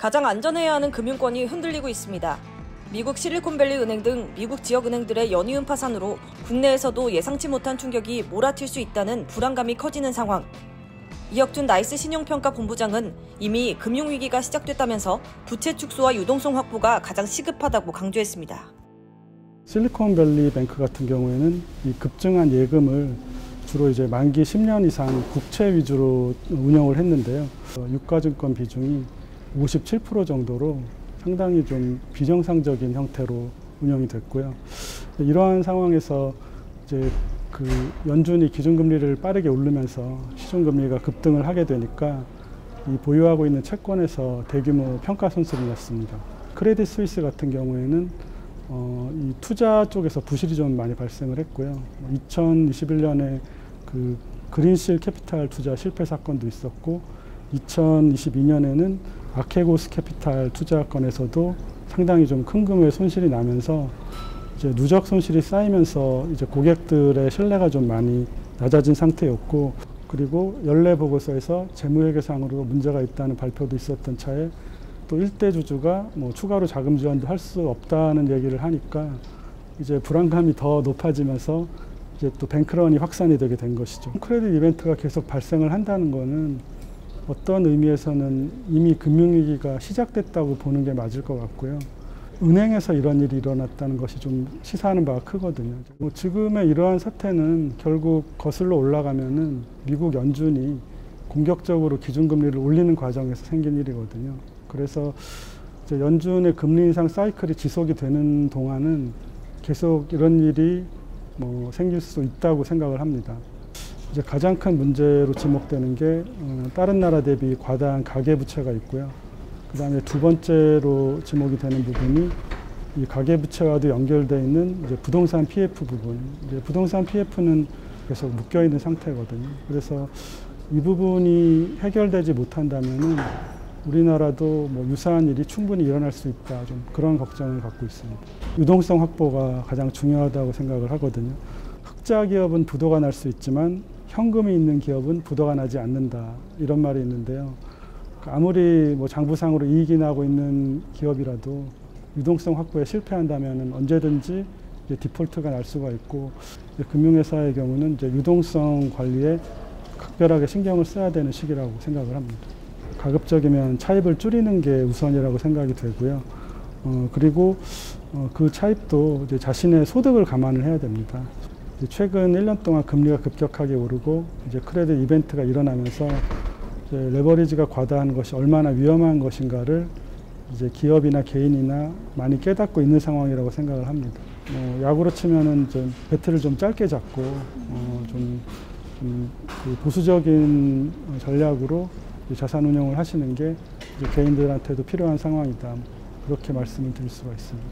가장 안전해야 하는 금융권이 흔들리고 있습니다. 미국 실리콘밸리 은행 등 미국 지역 은행들의 연이은 파산으로 국내에서도 예상치 못한 충격이 몰아칠 수 있다는 불안감이 커지는 상황. 이혁준 나이스 신용평가 본부장은 이미 금융위기가 시작됐다면서 부채 축소와 유동성 확보가 가장 시급하다고 강조했습니다. 실리콘밸리 뱅크 같은 경우에는 이 급증한 예금을 주로 이제 만기 10년 이상 국채 위주로 운영을 했는데요. 유가증권 비중이 57% 정도로 상당히 좀 비정상적인 형태로 운영이 됐고요. 이러한 상황에서 이제 그 연준이 기준금리를 빠르게 오르면서 시중금리가 급등을 하게 되니까 이 보유하고 있는 채권에서 대규모 평가 손실이 났습니다. 크레딧 스위스 같은 경우에는 이 투자 쪽에서 부실이 좀 많이 발생을 했고요. 2021년에 그 그린실 캐피탈 투자 실패 사건도 있었고 2022년에는 아케고스 캐피탈 투자 건에서도 상당히 좀 큰 금액의 손실이 나면서 이제 누적 손실이 쌓이면서 이제 고객들의 신뢰가 좀 많이 낮아진 상태였고, 그리고 연례 보고서에서 재무회계상으로 문제가 있다는 발표도 있었던 차에 또 일대 주주가 뭐 추가로 자금 지원도 할 수 없다는 얘기를 하니까 이제 불안감이 더 높아지면서 이제 또 뱅크런이 확산이 되게 된 것이죠. 크레딧 이벤트가 계속 발생을 한다는 거는 어떤 의미에서는 이미 금융위기가 시작됐다고 보는 게 맞을 것 같고요. 은행에서 이런 일이 일어났다는 것이 좀 시사하는 바가 크거든요. 지금의 이러한 사태는 결국 거슬러 올라가면은 미국 연준이 공격적으로 기준금리를 올리는 과정에서 생긴 일이거든요. 그래서 이제 연준의 금리 인상 사이클이 지속이 되는 동안은 계속 이런 일이 뭐 생길 수 있다고 생각을 합니다. 이제 가장 큰 문제로 지목되는 게 다른 나라 대비 과다한 가계부채가 있고요. 그 다음에 두 번째로 지목이 되는 부분이 이 가계부채와도 연결되어 있는 이제 부동산 PF 부분. 이제 부동산 PF는 계속 묶여 있는 상태거든요. 그래서 이 부분이 해결되지 못한다면은 우리나라도 뭐 유사한 일이 충분히 일어날 수 있다. 좀 그런 걱정을 갖고 있습니다. 유동성 확보가 가장 중요하다고 생각을 하거든요. 흑자 기업은 부도가 날 수 있지만 현금이 있는 기업은 부도가 나지 않는다. 이런 말이 있는데요. 아무리 뭐 장부상으로 이익이 나고 있는 기업이라도 유동성 확보에 실패한다면 언제든지 이제 디폴트가 날 수가 있고, 금융회사의 경우는 이제 유동성 관리에 각별하게 신경을 써야 되는 시기라고 생각을 합니다. 가급적이면 차입을 줄이는 게 우선이라고 생각이 되고요. 그리고 그 차입도 이제 자신의 소득을 감안을 해야 됩니다. 최근 1년 동안 금리가 급격하게 오르고 이제 크레딧 이벤트가 일어나면서 이제 레버리지가 과다한 것이 얼마나 위험한 것인가를 이제 기업이나 개인이나 많이 깨닫고 있는 상황이라고 생각을 합니다. 야구로 치면은 좀 배트를 좀 짧게 잡고 그 보수적인 전략으로 자산 운용을 하시는 게 이제 개인들한테도 필요한 상황이다. 그렇게 말씀을 드릴 수가 있습니다.